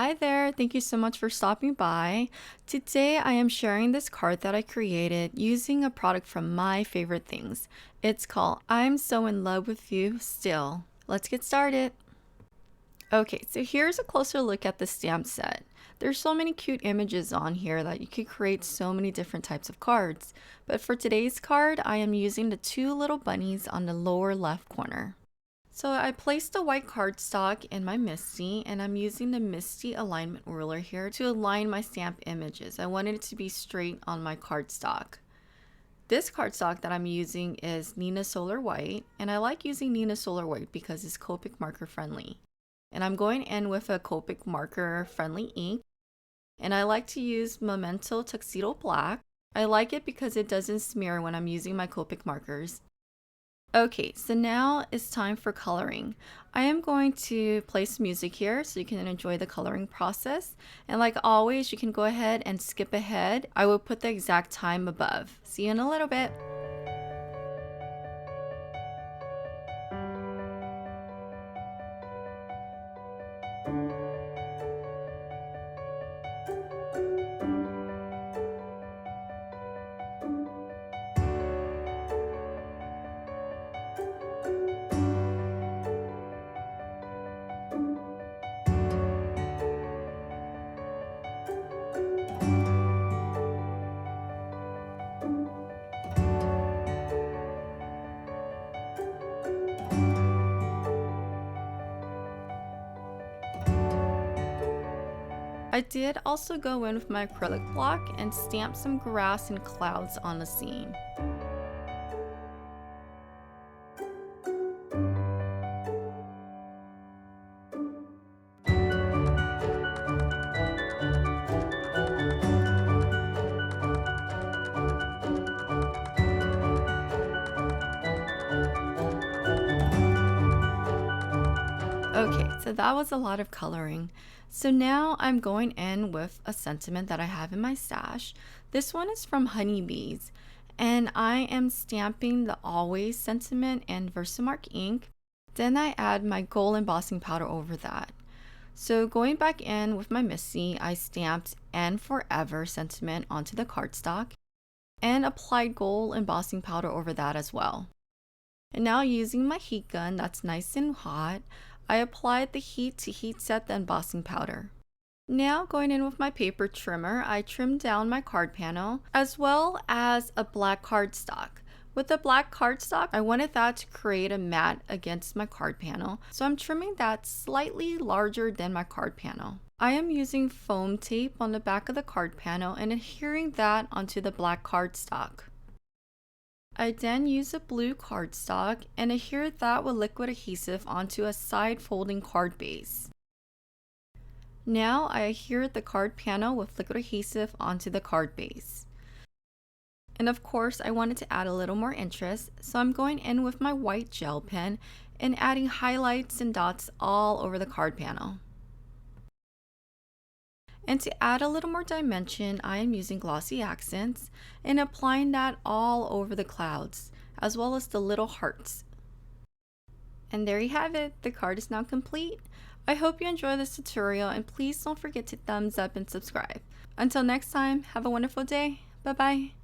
Hi there, thank you so much for stopping by. Today I am sharing this card that I created using a product from my favorite things. It's called I'm So In Love With You Still. Let's get started. Okay, so here's a closer look at the stamp set. There's so many cute images on here that you could create so many different types of cards. But for today's card, I am using the two little bunnies on the lower left corner. So I placed the white cardstock in my MISTI, and I'm using the MISTI alignment ruler here to align my stamp images. I wanted it to be straight on my cardstock. This cardstock that I'm using is Nina Solar White, and I like using Nina Solar White because it's Copic marker friendly. And I'm going in with a Copic marker friendly ink, and I like to use Memento Tuxedo Black. I like it because it doesn't smear when I'm using my Copic markers. Okay, so now it's time for coloring. I am going to place music here so you can enjoy the coloring process. And like always, you can go ahead and skip ahead. I will put the exact time above. See you in a little bit. I did also go in with my acrylic block and stamp some grass and clouds on the scene. Okay, so that was a lot of coloring. So now I'm going in with a sentiment that I have in my stash. This one is from Honeybees, and I am stamping the Always sentiment in Versamark ink. Then I add my gold embossing powder over that. So going back in with my MISTI, I stamped and Forever sentiment onto the cardstock and applied gold embossing powder over that as well. And now using my heat gun that's nice and hot, I applied the heat to heat set the embossing powder. Now going in with my paper trimmer, I trimmed down my card panel as well as a black cardstock. With the black cardstock, I wanted that to create a mat against my card panel, so I'm trimming that slightly larger than my card panel. I am using foam tape on the back of the card panel and adhering that onto the black cardstock. I then use a blue cardstock and adhere that with liquid adhesive onto a side folding card base. Now I adhere the card panel with liquid adhesive onto the card base. And of course I wanted to add a little more interest, so I'm going in with my white gel pen and adding highlights and dots all over the card panel. And to add a little more dimension, I am using glossy accents and applying that all over the clouds, as well as the little hearts. And there you have it, the card is now complete. I hope you enjoyed this tutorial, and please don't forget to thumbs up and subscribe. Until next time, have a wonderful day. Bye bye.